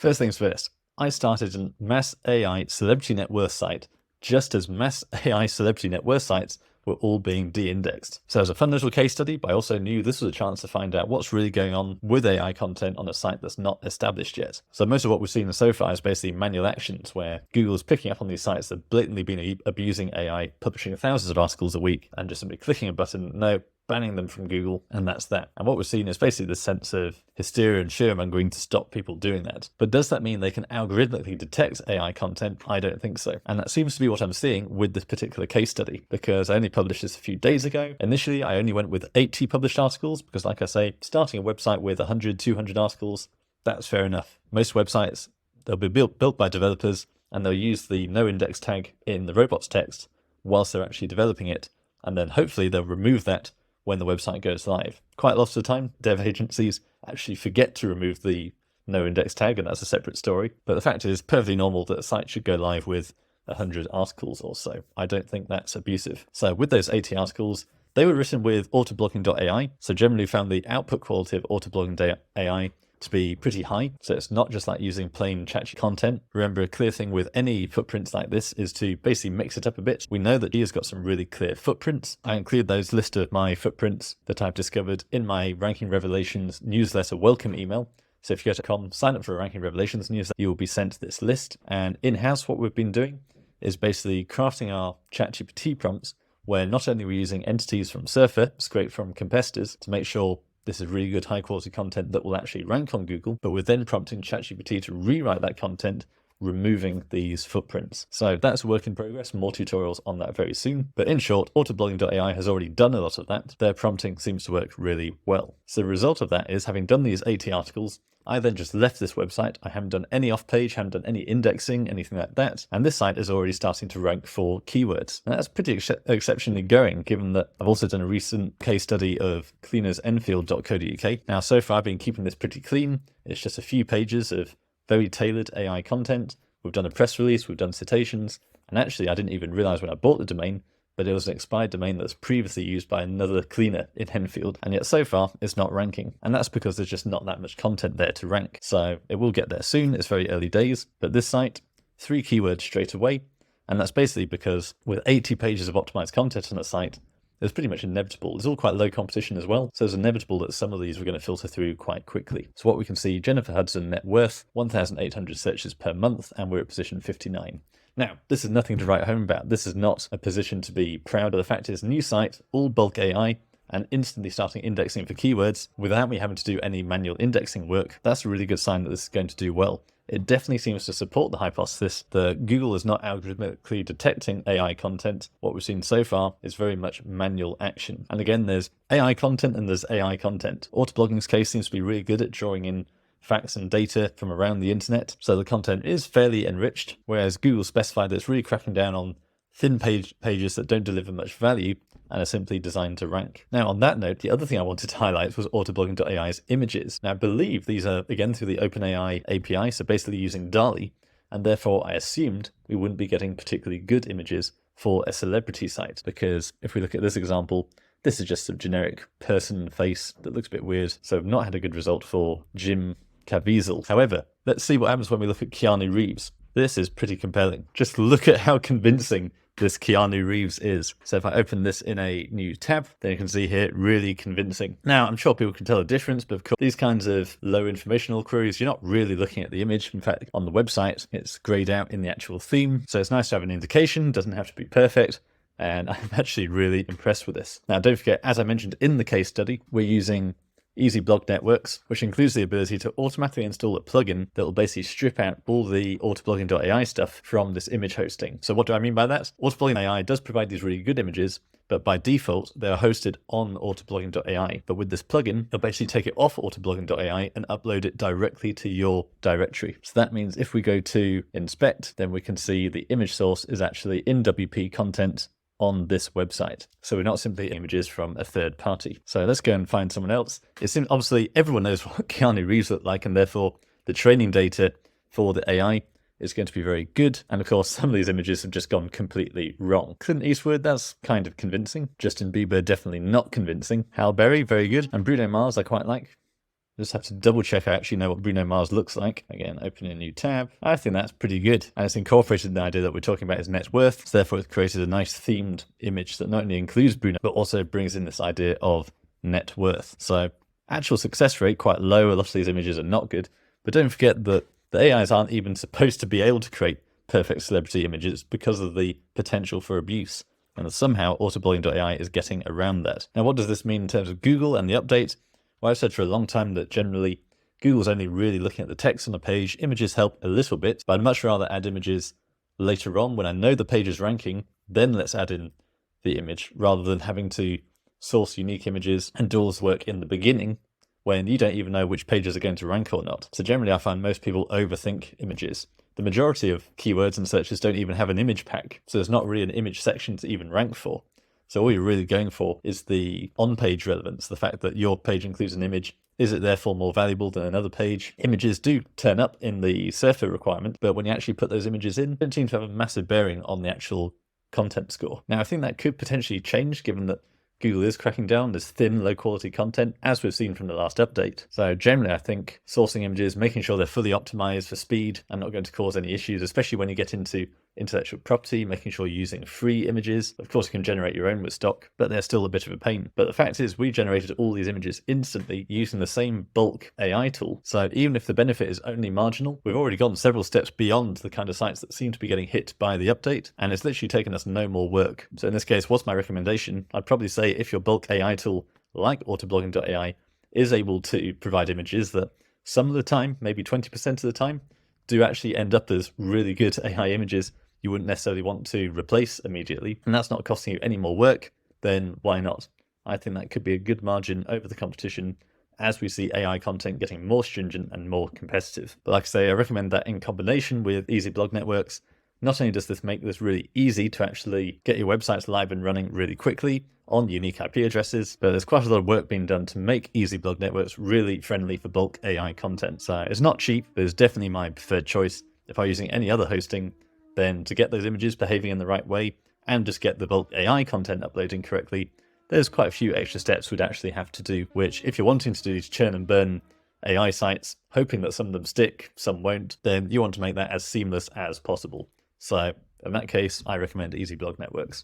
First things first, I started a mass AI celebrity net worth site just as mass AI celebrity net worth sites were all being de-indexed. So as a fun little case study, but I also knew this was a chance to find out what's really going on with AI content on a site that's not established yet. So most of what we've seen so far is basically manual actions where Google is picking up on these sites that have blatantly been abusing AI, publishing thousands of articles a week and just simply clicking a button, no, banning them from Google, and that's that. And what we're seeing is basically the sense of hysteria and sharemongering to stop people doing that. But does that mean they can algorithmically detect AI content? I don't think so. And that seems to be what I'm seeing with this particular case study, because I only published this a few days ago. Initially, I only went with 80 published articles, because like I say, starting a website with 100, 200 articles, that's fair enough. Most websites, they'll be built by developers, and they'll use the no index tag in the robots text whilst they're actually developing it. And then hopefully they'll remove that when the website goes live. Quite a lot of the time, dev agencies actually forget to remove the no index tag, and that's a separate story. But the fact is, perfectly normal that a site should go live with 100 articles or so. I don't think that's abusive. So with those 80 articles, they were written with autoblogging.ai. So generally found the output quality of autoblogging.ai to be pretty high. So it's not just like using plain chatty content. Remember, a clear thing with any footprints like this is to basically mix it up a bit. We know that he has got some really clear footprints. I include those list of my footprints that I've discovered in my Ranking Revelations newsletter welcome email. So if you go to com, sign up for a Ranking Revelations newsletter, you will be sent this list. And in-house, what we've been doing is basically crafting our ChatGPT prompts, where not only we're using entities from Surfer, scraped from competitors, to make sure this is really good high quality content that will actually rank on Google, but we're then prompting ChatGPT to rewrite that content, removing these footprints. So that's a work in progress, more tutorials on that very soon. But in short, autoblogging.ai has already done a lot of that. Their prompting seems to work really well. So the result of that is, having done these 80 articles, I then just left this website. I haven't done any off-page, haven't done any indexing, anything like that. And this site is already starting to rank for keywords. Now, that's pretty exceptionally going, given that I've also done a recent case study of cleanersenfield.co.uk. Now, so far, I've been keeping this pretty clean. It's just a few pages of very tailored AI content. We've done a press release, we've done citations. And actually, I didn't even realize when I bought the domain, but it was an expired domain that was previously used by another cleaner in Enfield, and yet so far it's not ranking. And that's because there's just not that much content there to rank. So it will get there soon, it's very early days, but this site, 3 keywords straight away, and that's basically because with 80 pages of optimized content on the site, it's pretty much inevitable. It's all quite low competition as well, so it's inevitable that some of these were going to filter through quite quickly. So what we can see, Jennifer Hudson net worth, 1,800 searches per month, and we're at position 59. Now, this is nothing to write home about. This is not a position to be proud of. The fact is, new site, all bulk AI, and instantly starting indexing for keywords without me having to do any manual indexing work. That's a really good sign that this is going to do well. It definitely seems to support the hypothesis that Google is not algorithmically detecting AI content. What we've seen so far is very much manual action. And again, there's AI content and there's AI content. Autoblogging's case seems to be really good at drawing in facts and data from around the internet, so the content is fairly enriched, whereas Google specified that it's really cracking down on thin pages that don't deliver much value and are simply designed to rank. Now, on that note, the other thing I wanted to highlight was Autoblogging.ai's images. Now, I believe these are, again, through the OpenAI API, so basically using DALL-E, and therefore I assumed we wouldn't be getting particularly good images for a celebrity site, because if we look at this example, this is just a generic person face that looks a bit weird, so I've not had a good result for Jim Caviezel. However, let's see what happens when we look at Keanu Reeves. This is pretty compelling. Just look at how convincing this Keanu Reeves is. So if I open this in a new tab, then you can see here, really convincing. Now, I'm sure people can tell the difference, but of course, these kinds of low informational queries, you're not really looking at the image. In fact, on the website, it's grayed out in the actual theme. So it's nice to have an indication, doesn't have to be perfect. And I'm actually really impressed with this. Now, don't forget, as I mentioned in the case study, we're using Easy Blog Networks, which includes the ability to automatically install a plugin that will basically strip out all the autoblogging.ai stuff from this image hosting. So what do I mean by that? Autoblogging.ai does provide these really good images, but by default, they're hosted on autoblogging.ai. But with this plugin, you'll basically take it off autoblogging.ai and upload it directly to your directory. So that means if we go to inspect, then we can see the image source is actually in WP content on this website. So we're not simply images from a third party. So let's go and find someone else. It seems obviously everyone knows what Keanu Reeves looked like, and therefore the training data for the AI is going to be very good. And of course, some of these images have just gone completely wrong. Clint Eastwood, that's kind of convincing. Justin Bieber, definitely not convincing. Halle Berry, very good. And Bruno Mars, I quite like. Just have to double check I actually know what Bruno Mars looks like. Again, open a new tab. I think that's pretty good. And it's incorporated the idea that we're talking about his net worth. So therefore, it's created a nice themed image that not only includes Bruno, but also brings in this idea of net worth. So actual success rate, quite low. A lot of these images are not good. But don't forget that the AIs aren't even supposed to be able to create perfect celebrity images because of the potential for abuse. And somehow Autoblogging.ai is getting around that. Now, what does this mean in terms of Google and the update? Well, I've said for a long time that generally Google's only really looking at the text on a page. Images help a little bit, but I'd much rather add images later on when I know the page is ranking, then let's add in the image rather than having to source unique images and do all this work in the beginning when you don't even know which pages are going to rank or not. So generally I find most people overthink images. The majority of keywords and searches don't even have an image pack, so there's not really an image section to even rank for. So all you're really going for is the on-page relevance, the fact that your page includes an image. Is it therefore more valuable than another page? Images do turn up in the surfer requirement, but when you actually put those images in, they don't seem to have a massive bearing on the actual content score. Now, I think that could potentially change given that Google is cracking down this thin, low-quality content, as we've seen from the last update. So generally, I think sourcing images, making sure they're fully optimized for speed and not going to cause any issues, especially when you get into intellectual property, making sure you're using free images. Of course, you can generate your own with stock, but they're still a bit of a pain. But the fact is, we generated all these images instantly using the same bulk AI tool. So even if the benefit is only marginal, we've already gone several steps beyond the kind of sites that seem to be getting hit by the update, and it's literally taken us no more work. So in this case, what's my recommendation? I'd probably say if your bulk AI tool, like Autoblogging.ai, is able to provide images that some of the time, maybe 20% of the time, do actually end up as really good AI images you wouldn't necessarily want to replace immediately, and that's not costing you any more work, then why not? I think that could be a good margin over the competition as we see AI content getting more stringent and more competitive. But like I say, I recommend that in combination with easy blog networks. Not only does this make this really easy to actually get your websites live and running really quickly on unique IP addresses, but there's quite a lot of work being done to make easy blog networks really friendly for bulk AI content. So it's not cheap, but it's definitely my preferred choice. If I were using any other hosting, then to get those images behaving in the right way and just get the bulk AI content uploading correctly, there's quite a few extra steps we'd actually have to do, which if you're wanting to do these churn and burn AI sites, hoping that some of them stick, some won't, then you want to make that as seamless as possible. So in that case, I recommend easy blog networks.